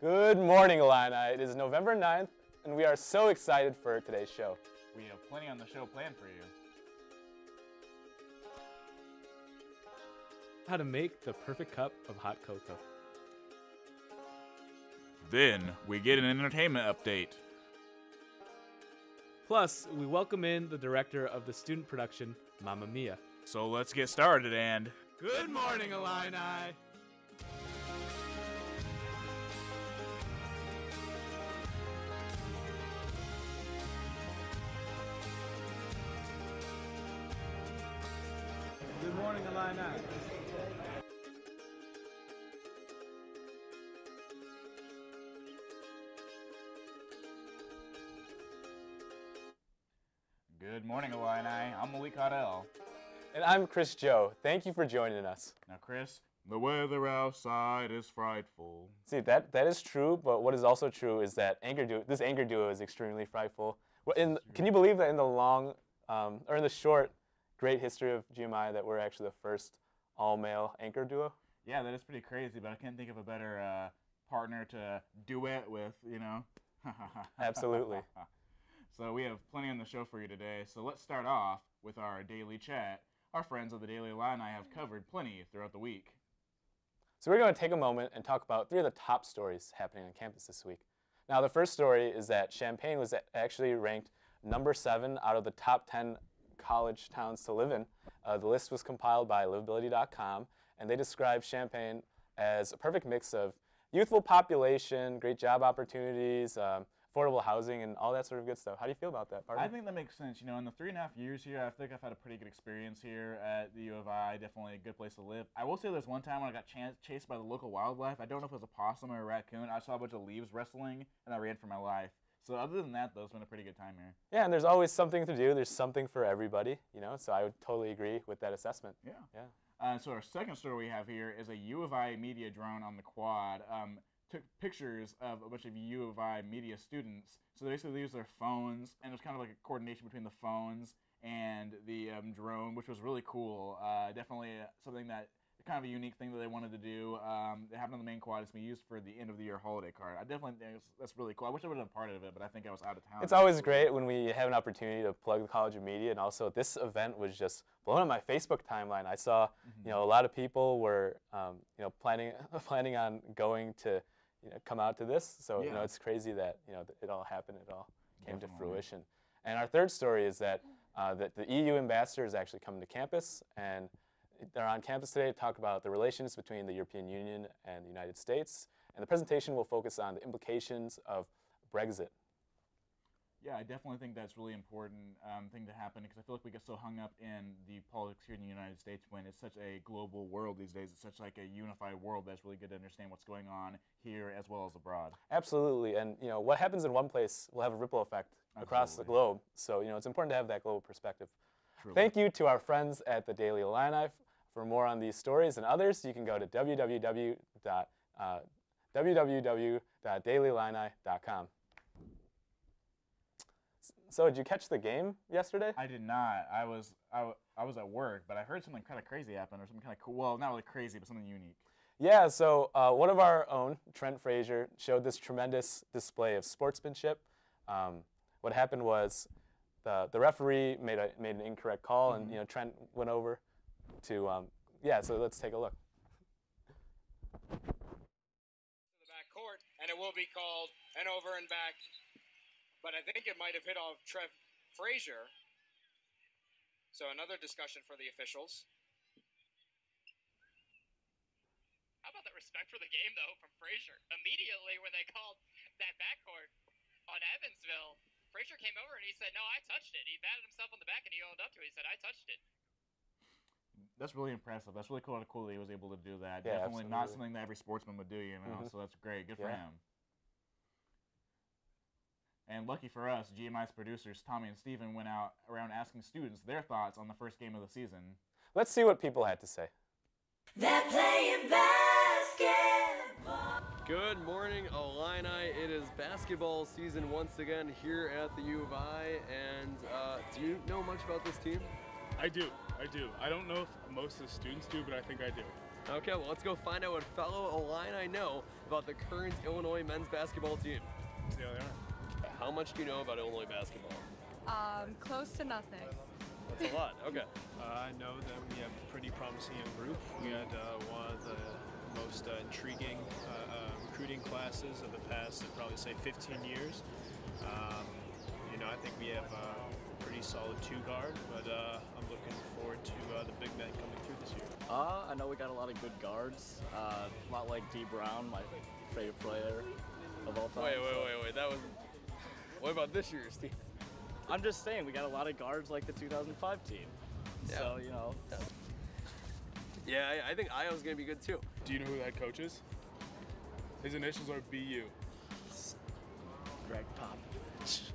Good morning, Illini. It is November 9th, and we are so excited for today's show. We have plenty on the show planned for you. How to make the perfect cup of hot cocoa. Then we get an entertainment update. Plus, we welcome in the director of the student production, Mamma Mia. So let's get started and... Good morning, Illini! Good morning, Illini. Good morning, Illini. I'm Malik Adel. And I'm Chris Joe. Thank you for joining us. Now, Chris, the weather outside is frightful. See, that is true, but what is also true is that this anchor duo is extremely frightful. Can you believe that in the short, great history of GMI that we're actually the first all-male anchor duo? Yeah, that is pretty crazy, but I can't think of a better partner to duet with, you know? Absolutely. So we have plenty on the show for you today. So let's start off with our daily chat. Our friends of the Daily Illini have covered plenty throughout the week. So we're going to take a moment and talk about 3 of the top stories happening on campus this week. Now, the first story is that Champaign was actually ranked number 7 out of the top 10 college towns to live in. The list was compiled by livability.com, and they describe Champaign as a perfect mix of youthful population, great job opportunities, affordable housing, and all that sort of good stuff. How do you feel about that, partner? I think that makes sense. You know, in the 3.5 years here, I think I've had a pretty good experience here at the U of I. Definitely a good place to live. I will say there's one time when I got chased by the local wildlife. I don't know if it was a possum or a raccoon. I saw a bunch of leaves wrestling, and I ran for my life. So other than that, though, it's been a pretty good time here. Yeah, and there's always something to do. There's something for everybody, you know, so I would totally agree with that assessment. Yeah. So our second story we have here is a U of I media drone on the quad. Took pictures of a bunch of U of I media students. So they basically use their phones, and there's kind of like a coordination between the phones and the drone, which was really cool. Definitely something that kind of a unique thing that they wanted to do. It happened on the main quad. It's been used for the end of the year holiday card. I definitely think that's really cool. I wish I would have been part of it, but I think I was out of town. It's always great when we have an opportunity to plug the College of Media, and also this event was just blowing up my Facebook timeline. I saw, you know, a lot of people were, you know, planning on going to, you know, come out to this. So you know, it's crazy that, you know, it all happened. It all came to fruition. And our third story is that that the EU ambassador is actually coming to campus, and they're on campus today to talk about the relations between the European Union and the United States. And the presentation will focus on the implications of Brexit. Yeah, I definitely think that's a really important thing to happen, because I feel like we get so hung up in the politics here in the United States when it's such a global world these days. It's such like a unified world that's really good to understand what's going on here as well as abroad. Absolutely, and you know, what happens in one place will have a ripple effect across the globe. So you know, it's important to have that global perspective. Truly. Thank you to our friends at the Daily Illini. For more on these stories and others, you can go to www.dailyillini.com. So did you catch the game yesterday? I did not. I was at work, but I heard something kind of crazy happen, or something kind of cool. Well, not really crazy, but something unique. Yeah, so one of our own, Trent Frazier, showed this tremendous display of sportsmanship. What happened was the referee made an incorrect call, and you know, Trent went over to so let's take a look. The back court, and it will be called an over and back. But I think it might have hit off Trev Frazier. So another discussion for the officials. How about the respect for the game, though, from Frazier? Immediately when they called that backcourt on Evansville, Frazier came over and he said, no, I touched it. He patted himself on the back and he owned up to it. He said, I touched it. That's really impressive. That's really cool that he was able to do that. Yeah, Definitely absolutely. not something that every sportsman would do, you know, so that's great. Good for him. And lucky for us, GMI's producers, Tommy and Steven, went out around asking students their thoughts on the first game of the season. Let's see what people had to say. They're playing basketball. Good morning, Illini. It is basketball season once again here at the U of I. And do you know much about this team? I do. I don't know if most of the students do, but I think I do. Okay, well, let's go find out what fellow Illini know about the current Illinois men's basketball team. See how they are. How much do you know about Illinois basketball? Close to nothing. That's a lot. Okay. I know that we have a pretty promising young group. We had one of the most intriguing recruiting classes of the past, I'd probably say 15 years. I think we have a pretty solid two-guard, but I'm looking forward to the big men coming through this year. I know we got a lot of good guards. A lot like D. Brown, my favorite player of all time. Wait. That was. What about this year's team? I'm just saying, we got a lot of guards like the 2005 team. Yeah. So, Yeah, I think Io's going to be good too. Do you know who the head coach is? His initials are BU. Greg Pop.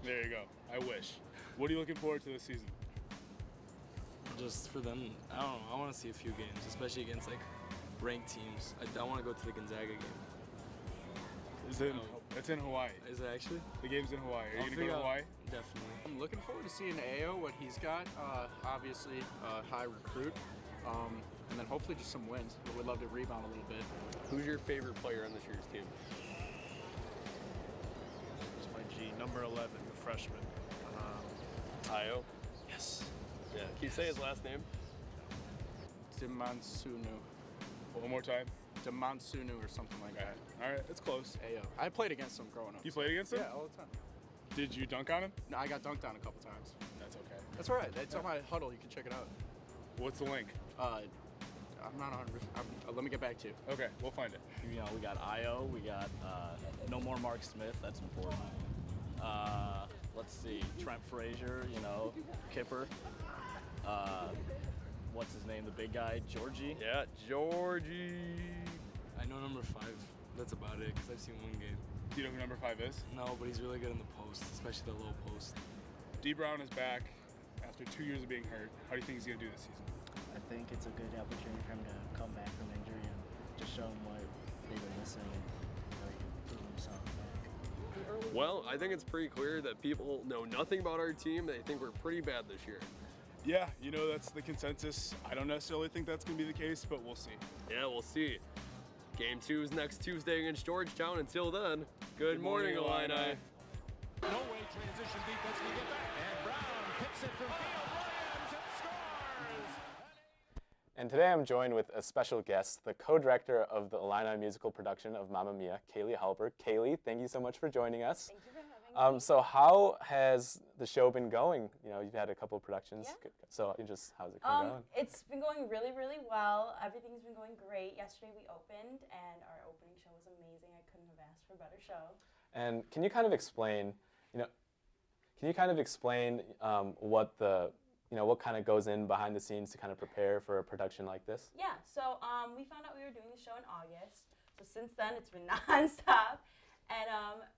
There you go. I wish. What are you looking forward to this season? Just for them, I don't know, I want to see a few games, especially against like ranked teams. I want to go to the Gonzaga game. It's in Hawaii. Is it actually? The game's in Hawaii. Are you going to go to Hawaii? Definitely. I'm looking forward to seeing Ayo, what he's got. Obviously, high recruit. And then hopefully just some wins. But we'd love to rebound a little bit. Who's your favorite player on this year's team? It's my G, number 11, the freshman. Io? Yes. Yeah. Can you say his last name? Demansunu. One more time. Demansunu or something like that. All right, it's close. Ayo. I played against him growing up. You played against him? Yeah, all the time. Did you dunk on him? No, I got dunked on a couple times. That's okay. That's all right. It's on my huddle. You can check it out. What's the link? I'm not 100%. Let me get back to you. Okay, we'll find it. We got Io. We got no more Mark Smith. That's important. Let's see. Trent Frazier, Kipper. What's his name? The big guy, Georgie. Yeah, Georgie. I know number 5. That's about it, because I've seen one game. Do you know who number 5 is? No, but he's really good in the post, especially the low post. D. Brown is back after 2 years of being hurt. How do you think he's going to do this season? I think it's a good opportunity for him to come back from injury and just show him what they were missing and really prove himself back. Well, I think it's pretty clear that people know nothing about our team. They think we're pretty bad this year. Yeah, that's the consensus. I don't necessarily think that's going to be the case, but we'll see. Yeah, we'll see. Game 2 is next Tuesday against Georgetown. Until then, good morning, Illini. No way transition defense can get that. And Brown hits it from field. Williams and scores. And today I'm joined with a special guest, the co-director of the Illini musical production of Mamma Mia, Kaylee Halper. Kaylee, thank you so much for joining us. Thank you for having me. So how has the show been going? You've had a couple of productions. Yeah. So how's it going? It's been going really, really well. Everything's been going great. Yesterday we opened, and our opening show was amazing. I couldn't have asked for a better show. And can you kind of explain, what what kind of goes in behind the scenes to kind of prepare for a production like this? Yeah, so we found out we were doing the show in August. So since then, it's been nonstop. And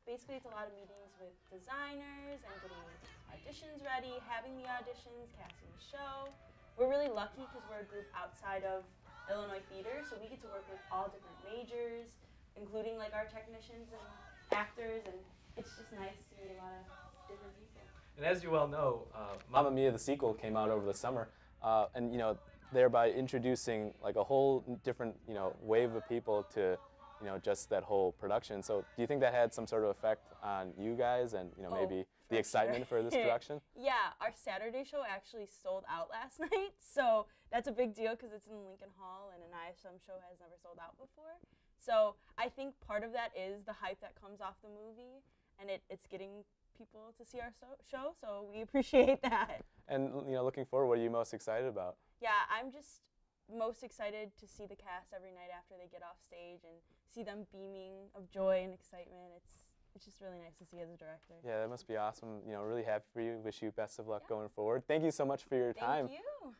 basically, it's a lot of meetings with designers and getting auditions ready, having the auditions, casting the show. We're really lucky because we're a group outside of Illinois Theater, so we get to work with all different majors, including like our technicians and actors, and it's just nice to meet a lot of different people. And as you well know, Mamma Mia the sequel came out over the summer, and thereby introducing like a whole different wave of people to just that whole production. So do you think that had some sort of effect on you guys and maybe the excitement for this production? Yeah, our Saturday show actually sold out last night, so that's a big deal because it's in Lincoln Hall and an ISM show has never sold out before. So I think part of that is the hype that comes off the movie, and it's getting people to see our show, so we appreciate that. And looking forward, what are you most excited about? Yeah, I'm just most excited to see the cast every night after they get off stage and see them beaming of joy and excitement. It's just really nice to see as a director. Yeah, that must be awesome. Really happy for you. Wish you best of luck going forward. Thank you so much for your time. Thank you.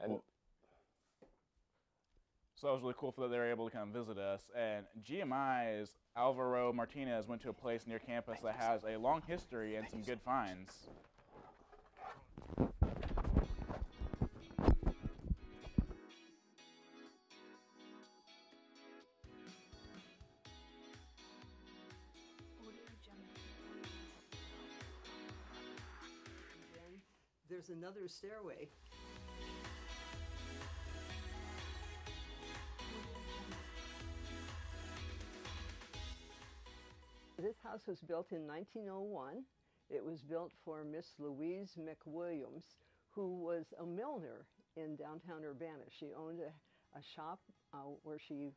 And so that was really cool that they were able to come visit us. And GMI's Alvaro Martinez went to a place near campus that has a long history and some good finds. there's another stairway. This house was built in 1901. It was built for Miss Louise McWilliams, who was a milliner in downtown Urbana. She owned a shop where she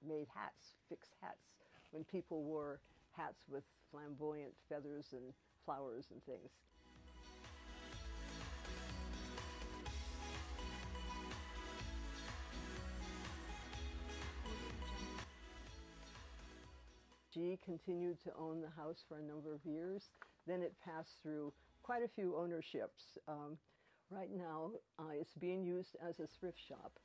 made hats, fixed hats, when people wore hats with flamboyant feathers and flowers and things. She continued to own the house for a number of years. Then it passed through quite a few ownerships. Right now, it's being used as a thrift shop.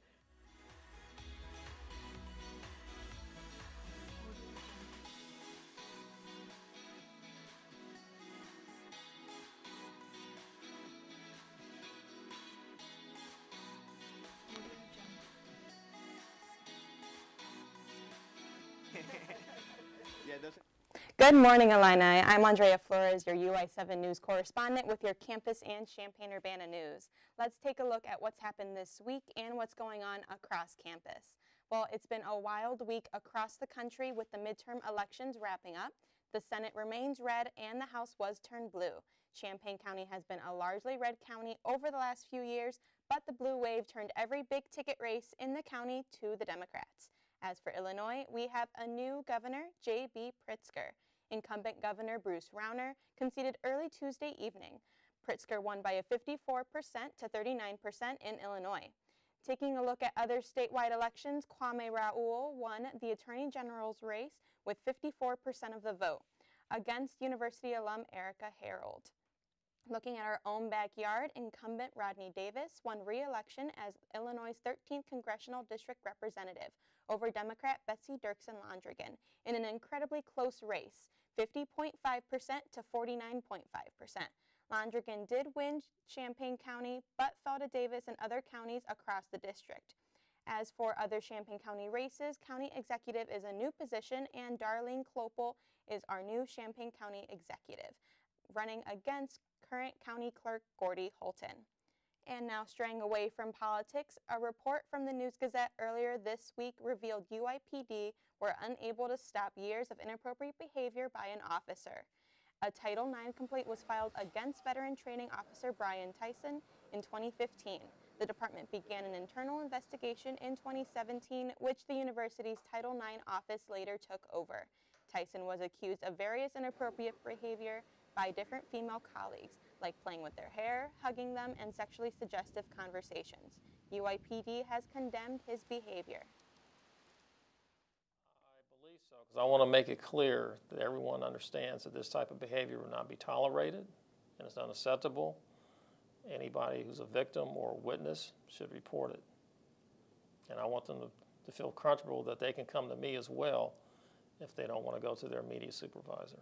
Good morning, Illini. I'm Andrea Flores, your UI7 News correspondent with your campus and Champaign-Urbana news. Let's take a look at what's happened this week and what's going on across campus. Well, it's been a wild week across the country with the midterm elections wrapping up. The Senate remains red and the House was turned blue. Champaign County has been a largely red county over the last few years, but the blue wave turned every big ticket race in the county to the Democrats. As for Illinois, we have a new governor, J.B. Pritzker. Incumbent Governor Bruce Rauner conceded early Tuesday evening. Pritzker won by a 54% to 39% in Illinois. Taking a look at other statewide elections, Kwame Raoul won the Attorney General's race with 54% of the vote against University alum Erica Harold. Looking at our own backyard, incumbent Rodney Davis won re-election as Illinois' 13th Congressional District Representative over Democrat Betsy Dirksen Londrigan in an incredibly close race, 50.5% to 49.5%. Londrigan did win Champaign County, but fell to Davis and other counties across the district. As for other Champaign County races, County Executive is a new position, and Darlene Klopel is our new Champaign County Executive, running against current County Clerk Gordy Holton. And now, straying away from politics, a report from the News-Gazette earlier this week revealed UIPD were unable to stop years of inappropriate behavior by an officer. A Title IX complaint was filed against veteran training officer Brian Tyson in 2015. The department began an internal investigation in 2017, which the university's Title IX office later took over. Tyson was accused of various inappropriate behavior by different female colleagues, like playing with their hair, hugging them, and sexually suggestive conversations. UIPD has condemned his behavior. I believe so, because I want to make it clear that everyone understands that this type of behavior will not be tolerated and it's unacceptable. Anybody who's a victim or a witness should report it. And I want them to feel comfortable that they can come to me as well if they don't want to go to their immediate supervisor.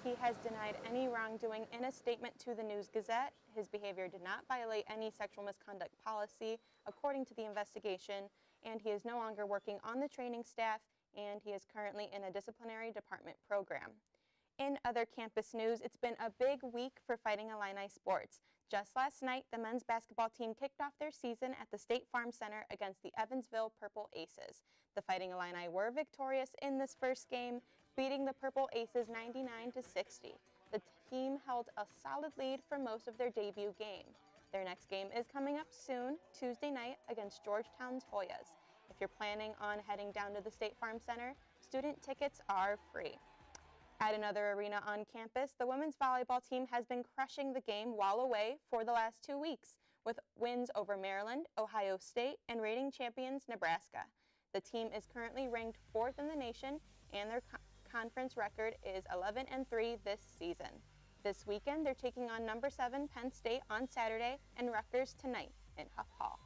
He has denied any wrongdoing in a statement to the News-Gazette. His behavior did not violate any sexual misconduct policy, according to the investigation, and he is no longer working on the training staff, and he is currently in a disciplinary department program. In other campus news, it's been a big week for Fighting Illini sports. Just last night, the men's basketball team kicked off their season at the State Farm Center against the Evansville Purple Aces. The Fighting Illini were victorious in this first game, beating the Purple Aces 99-60. The team held a solid lead for most of their debut game. Their next game is coming up soon, Tuesday night, against Georgetown's Hoyas. If you're planning on heading down to the State Farm Center, student tickets are free. At another arena on campus, the women's volleyball team has been crushing the game while away for the last 2 weeks, with wins over Maryland, Ohio State, and reigning champions Nebraska. The team is currently ranked 4th in the nation, and their conference record is 11-3 this season. This weekend, they're taking on number 7 Penn State on Saturday and Rutgers tonight in Huff Hall.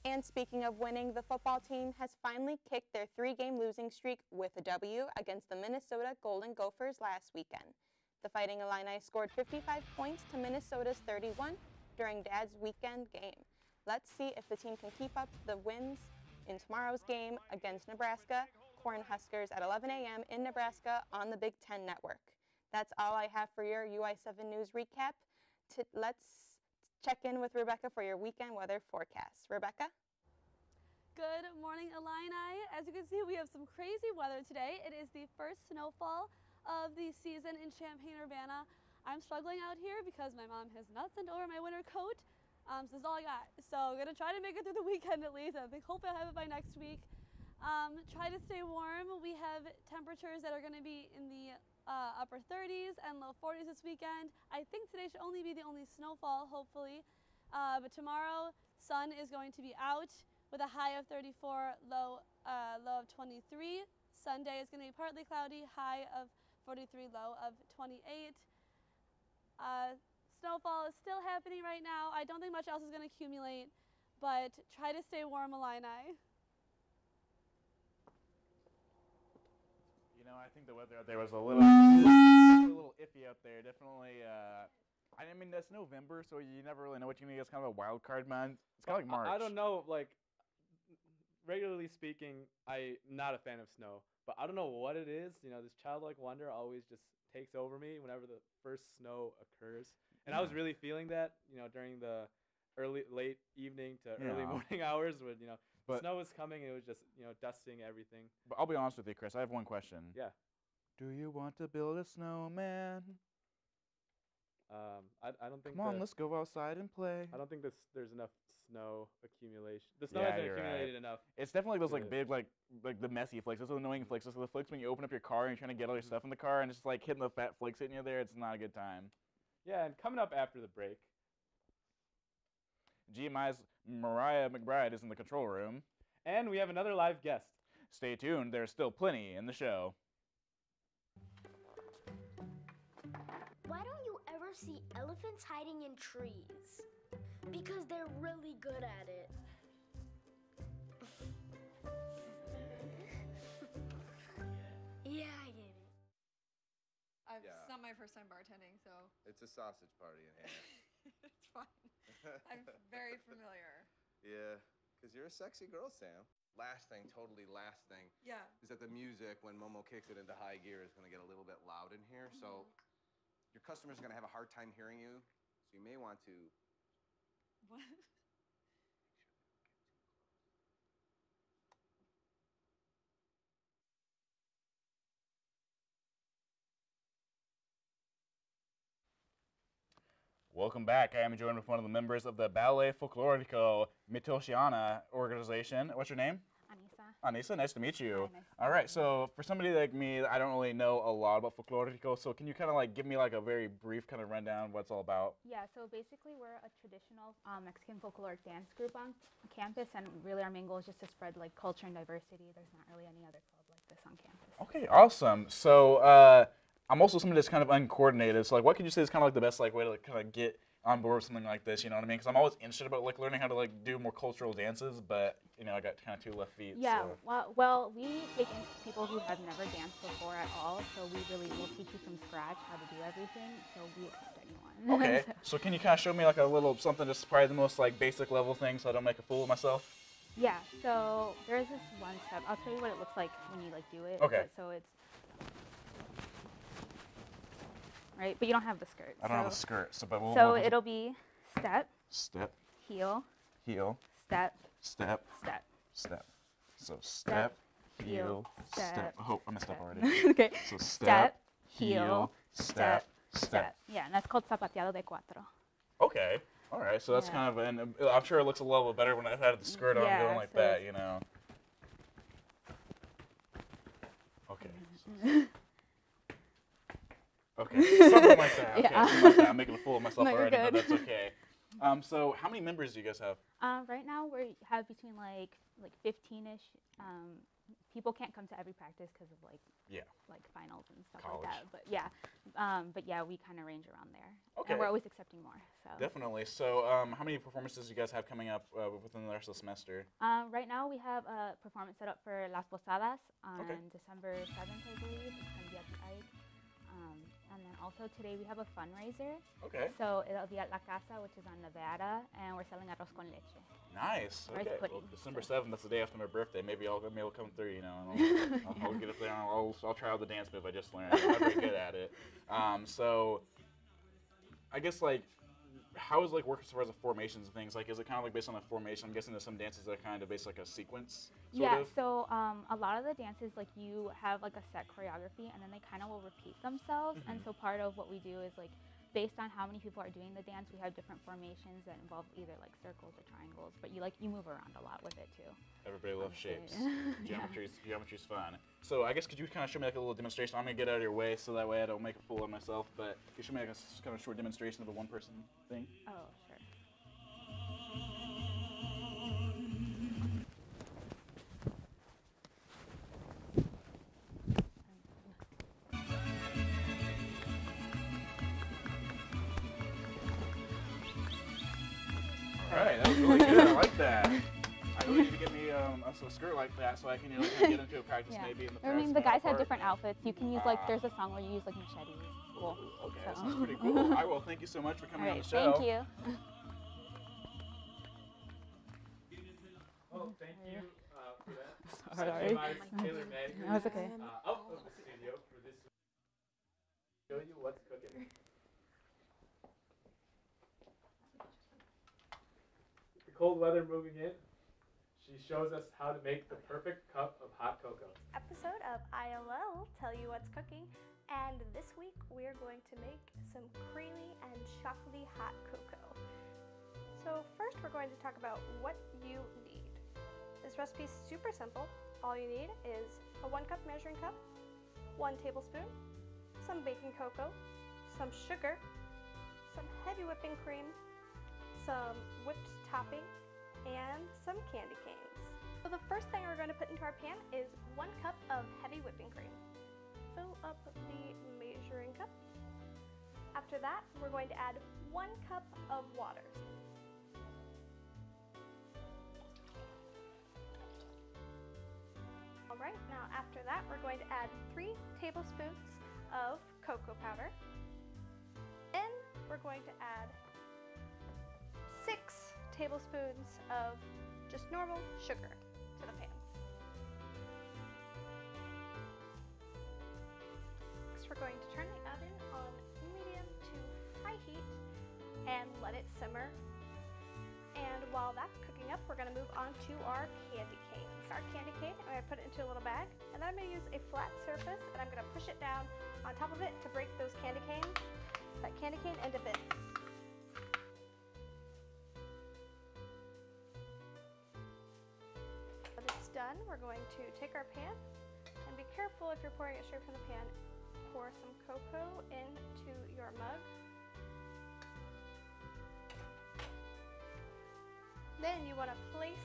And speaking of winning, the football team has finally kicked their 3-game losing streak with a W against the Minnesota Golden Gophers last weekend. The Fighting Illini scored 55 points to Minnesota's 31 during Dad's weekend game. Let's see if the team can keep up the wins in tomorrow's game against Nebraska Cornhuskers at 11 a.m. in Nebraska on the Big Ten Network. That's all I have for your UI7 News recap. let's check in with Rebecca for your weekend weather forecast. Rebecca? Good morning, Illini. As you can see, we have some crazy weather today. It is the first snowfall of the season in Champaign-Urbana. I'm struggling out here because my mom has not sent over my winter coat. So this is all I got. So I'm gonna try to make it through the weekend at least. I think hopefully I'll have it by next week. Try to stay warm. We have temperatures that are gonna be in the upper 30s and low 40s this weekend. I think today should only be the only snowfall, hopefully. But tomorrow, sun is going to be out with a high of 34, low of 23. Sunday is going to be partly cloudy, high of 43, low of 28. Snowfall is still happening right now. I don't think much else is going to accumulate, but try to stay warm, Illini. You know, I think the weather out there was a little iffy out there. Definitely. I mean, that's November, so you never really know what you mean. It's kind of a wild card month. It's kind of like March. I don't know, like, regularly speaking, I'm not a fan of snow, but I don't know what it is. You know, this childlike wonder always just takes over me whenever the first snow occurs. And I was really feeling that, you know, during the late evening to early morning hours when, you know, snow was coming and it was just, you know, dusting everything. But I'll be honest with you, Chris. I have one question. Yeah. Do you want to build a snowman? I don't think. Come on, let's go outside and play. I don't think there's enough snow accumulation. The snow hasn't accumulated enough. It's definitely those like big like the messy flakes. Those are the annoying flakes. Those are the flakes when you open up your car and you're trying to get all your stuff in the car and it's just like hitting the fat flakes hitting you there. It's not a good time. Yeah, and coming up after the break, GMI's Mariah McBride is in the control room. And we have another live guest. Stay tuned. There's still plenty in the show. Why don't you ever see elephants hiding in trees? Because they're really good at it. Yeah, I get it. It's not my first time bartending, so. It's a sausage party in here. It's fine. I'm very familiar. Yeah, because you're a sexy girl, Sam. Last thing, Yeah. is that the music, when Momo kicks it into high gear, is going to get a little bit loud in here. So your customers are going to have a hard time hearing you. So you may want to. What? Welcome back. I am joined with one of the members of the Ballet Folklorico Mitoshiana organization. What's your name? Anissa, nice to meet you. All right, so for somebody like me, I don't really know a lot about Folklorico, so can you kind of like give me like a very brief kind of rundown of what it's all about? Yeah, so basically we're a traditional Mexican folkloric dance group on campus, and really our main goal is just to spread like culture and diversity. There's not really any other club like this on campus. Okay, awesome. So I'm also somebody that's kind of uncoordinated, so like what could you say is kind of like the best like way to like, kind of get on board with something like this, you know what I mean? Because I'm always interested about like learning how to like do more cultural dances, but you know I got kind of 2 left feet. Yeah, so. well, we take in people who have never danced before at all, so we really will teach you from scratch how to do everything. So we accept anyone. Okay, so can you kind of show me like a little something just probably the most like basic level thing so I don't make a fool of myself? Yeah, so there's this one step. I'll show you what it looks like when you like do it. Okay. So it's right, but you don't have the skirt. I don't have a skirt, so but we'll. So it'll be step. Step. Heel. Heel. Step. Step. Step. Step. So step. Heel. Step. Oh, I messed up already. Okay. So step. Heel. Step. Step. Yeah, and that's called zapateado de cuatro. Okay. All right. So that's kind of, and I'm sure it looks a little better when I've had the skirt on going like that, you know. Okay. Okay, something like that. Okay, something like that. I'm making a fool of myself already, but that's okay. So how many members do you guys have? Right now we have between like 15-ish. People can't come to every practice because of like finals and stuff like that. But yeah, we kind of range around there. Okay. And we're always accepting more. So definitely. So how many performances do you guys have coming up within the rest of the semester? Right now we have a performance set up for Las Posadas on December 7th, I believe. It's going to be at the Ike. And then also today we have a fundraiser. Okay. So it'll be at La Casa, which is on Nevada, and we're selling arroz con leche. Nice. Okay. Well, December 7th, that's the day after my birthday. Maybe I'll come through, you know, and I'll get up there and I'll try out the dance move I just learned. I'm not very good at it. So I guess like how is like work as far as the formations and things? Like, is it kind of like based on a formation? I'm guessing there's some dances that are kind of based like a sequence. Sort of? So a lot of the dances, like you have like a set choreography, and then they kind of will repeat themselves. And so part of what we do is like, based on how many people are doing the dance, we have different formations that involve either like circles or triangles. But you move around a lot with it too. Everybody loves shapes. Geometry's fun. So I guess could you kind of show me like a little demonstration? I'm gonna get out of your way so that way I don't make a fool of myself. But could you show me like a kind of short demonstration of the one-person thing? Oh, sure. All right, that was really good. I like that. I really need to get me a skirt like that so I can kind of get into a practice maybe in the I mean, the guys have different outfits. You can use there's a song where you use like machetes. Cool. Okay, that sounds pretty cool. All right, well, thank you so much for coming on the show. Thank you. Well, thank you for that. Sorry. Taylor Madden. That was okay. Out of the studio for this. Show you what's cooking. The cold weather moving in. She shows us how to make the perfect cup of hot cocoa. Episode of ILL Tell You What's Cooking, and this week we're going to make some creamy and chocolatey hot cocoa. So first we're going to talk about what you need. This recipe is super simple. All you need is a 1 cup measuring cup, 1 tablespoon, some baking cocoa, some sugar, some heavy whipping cream, some whipped topping, and some candy canes. So the first thing we're going to put into our pan is 1 cup of heavy whipping cream. Fill up the measuring cup. After that, we're going to add 1 cup of water. Alright, now after that, we're going to add 3 tablespoons of cocoa powder. Then we're going to add 6 tablespoons of just normal sugar to the pan. Next, we're going to turn the oven on medium to high heat and let it simmer. And while that's cooking up, we're going to move on to our candy cane. Our candy cane, I'm going to put it into a little bag, and then I'm going to use a flat surface, and I'm going to push it down on top of it to break those candy canes, that candy cane into bits. When it's done, we're going to take our pan, and be careful if you're pouring it straight from the pan. Pour some cocoa into your mug. Then you want to place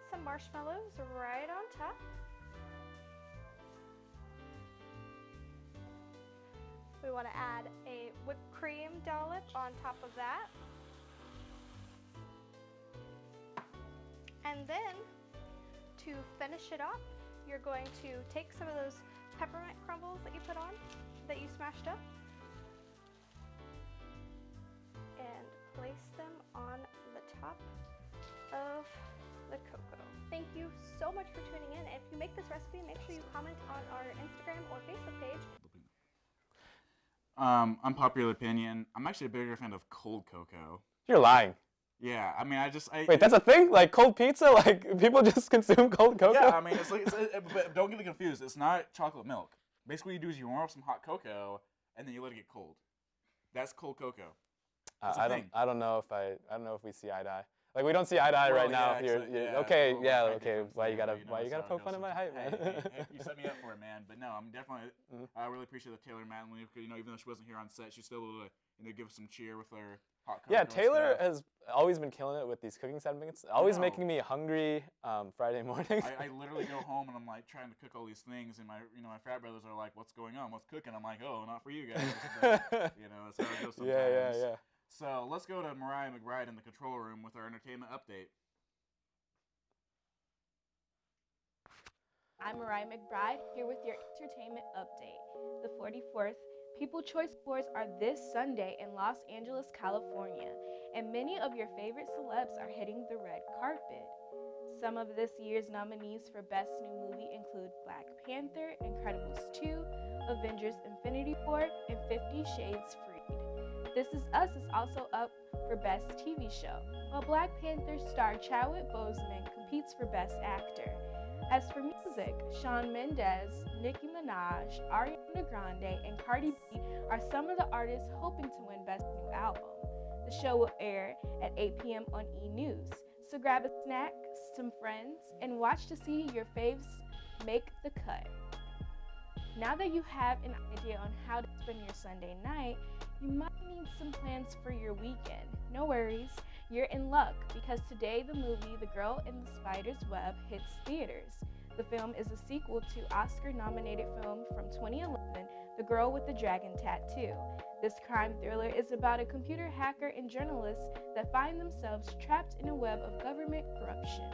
some marshmallows right on top. We want to add a whipped cream dollop on top of that. And then to finish it off, you're going to take some of those peppermint crumbles that you put on, that you smashed up, and place them on the top of the cocoa. Thank you so much for tuning in. If you make this recipe, make sure you comment on our Instagram or Facebook page. Unpopular opinion, I'm actually a bigger fan of cold cocoa. You're lying. Yeah, I mean, Wait, that's a thing? Like cold pizza? Like people just consume cold cocoa? Yeah, I mean, but don't get me confused. It's not chocolate milk. Basically, what you do is you warm up some hot cocoa and then you let it get cold. That's cold cocoa. I don't know if we see eye to eye. Like we don't see eye to eye right now. Okay. Why you gotta poke fun at my height, man? Hey, you set me up for it, man. But no, I'm definitely. I really appreciate that Taylor Madden, even though she wasn't here on set, she still give us some cheer with her hot cocoa. Yeah, Taylor has always been killing it with these cooking segments. Always making me hungry Friday mornings. I literally go home and I'm like trying to cook all these things, and my frat brothers are like, "What's going on? What's cooking?" I'm like, "Oh, not for you guys." But, that's how it goes sometimes. Yeah. So let's go to Mariah McBride in the control room with our entertainment update. I'm Mariah McBride, here with your entertainment update. The 44th People Choice Awards are this Sunday in Los Angeles, California, and many of your favorite celebs are hitting the red carpet. Some of this year's nominees for Best New Movie include Black Panther, Incredibles 2, Avengers Infinity War, and 50 Shades Freed. This Is Us is also up for Best TV Show, while Black Panther star Chadwick Boseman competes for Best Actor. As for music, Shawn Mendes, Nicki Minaj, Ariana Grande, and Cardi B are some of the artists hoping to win Best New Album. The show will air at 8 p.m. on E! News, so grab a snack, some friends, and watch to see your faves make the cut. Now that you have an idea on how to spend your Sunday night, you might need some plans for your weekend. No worries, you're in luck because today the movie The Girl in the Spider's Web hits theaters. The film is a sequel to Oscar-nominated film from 2011, The Girl with the Dragon Tattoo. This crime thriller is about a computer hacker and journalists that find themselves trapped in a web of government corruption.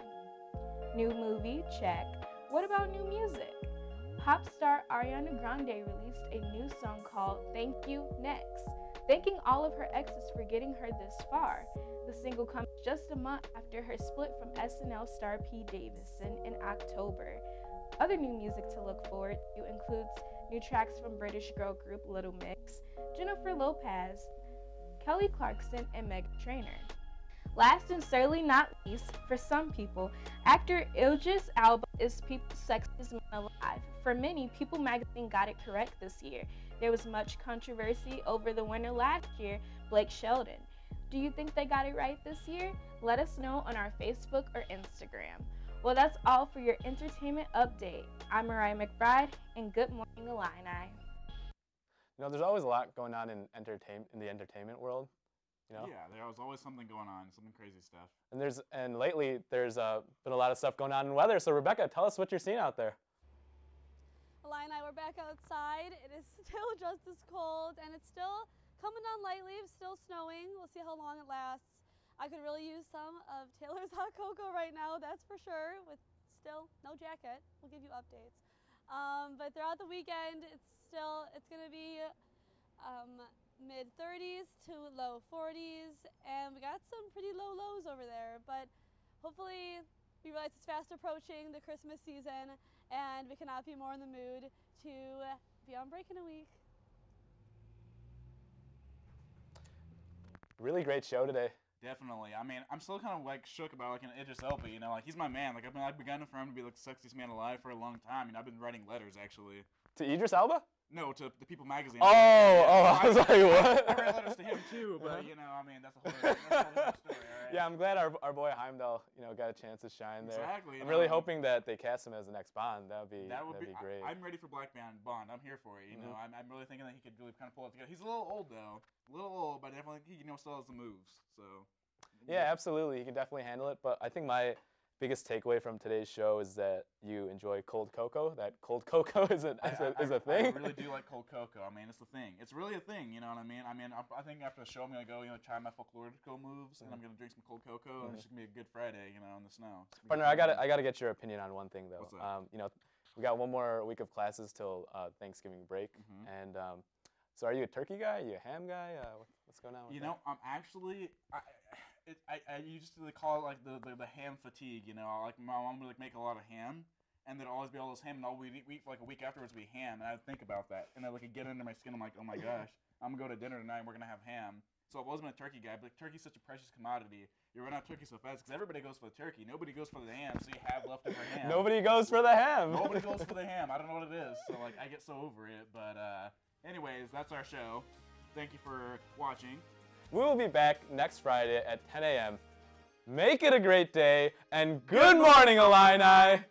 New movie, check. What about new music? Pop star Ariana Grande released a new song called Thank You Next, thanking all of her exes for getting her this far. The single comes just a month after her split from SNL star P. Davidson in October. Other new music to look forward to includes new tracks from British girl group Little Mix, Jennifer Lopez, Kelly Clarkson, and Meghan Trainor. Last and certainly not least, for some people, actor Idris Elba is people's sexiest man alive. For many, People magazine got it correct this year. There was much controversy over the winner last year, Blake Shelton. Do you think they got it right this year? Let us know on our Facebook or Instagram. Well, that's all for your entertainment update. I'm Mariah McBride, and good morning, Illini. You know, there's always a lot going on in the entertainment world. You know? Yeah, there was always something going on, something crazy stuff. And lately there's been a lot of stuff going on in weather. So Rebecca, tell us what you're seeing out there. Illini, we're back outside. It is still just as cold, and it's still coming on lightly. It's still snowing. We'll see how long it lasts. I could really use some of Taylor's hot cocoa right now, that's for sure, with still no jacket. We'll give you updates. But throughout the weekend, it's going to be mid-30s to low 40s, and we got some pretty low lows over there, but hopefully we realize it's fast approaching the Christmas season, and we cannot be more in the mood to be on break in a week. Really great show today. Definitely. I mean, I'm still kind of like shook about like an Idris Elba, you know, like he's my man. Like I've begun for him to be like the sexiest man alive for a long time. You know, I've been writing letters actually. To Idris Elba? No, to the People magazine. I was like, what? I write letters to him too, but you know, I mean, that's a whole other story, all right? Yeah, I'm glad our boy Heimdall, you know, got a chance to shine there. Exactly. I'm really hoping that they cast him as the next Bond. That'd be great. I'm ready for Black Bond. I'm here for it. You know, I'm really thinking that he could really kind of pull it together. He's a little old though, but definitely he still has the moves. So. Yeah, absolutely. He can definitely handle it. But I think my biggest takeaway from today's show is that you enjoy cold cocoa. That cold cocoa is a thing. I really do like cold cocoa. I mean, it's a thing. It's really a thing. You know what I mean? I think after the show, I'm gonna go, try my folklorico moves, and I'm gonna drink some cold cocoa, and it's gonna be a good Friday, in the snow. Partner, I gotta get your opinion on one thing though. What's that? You know, we got one more week of classes till Thanksgiving break, and so are you a turkey guy? Are you a ham guy? What's going on with that? I'm actually. I used to call it like the ham fatigue, like my mom would make a lot of ham, and there'd always be all this ham, and all we'd eat for like a week afterwards would be ham, and I'd think about that, and I'd get under my skin. I'm like, oh my gosh, I'm gonna go to dinner tonight, and we're gonna have ham. So I wasn't a turkey guy, but turkey's such a precious commodity. You run out of turkey so fast because everybody goes for the turkey, nobody goes for the ham, so you have leftover ham. Nobody goes for the ham. Nobody goes for the ham. I don't know what it is, so I get so over it. But anyways, that's our show. Thank you for watching. We will be back next Friday at 10 a.m. Make it a great day, and good morning, Illini!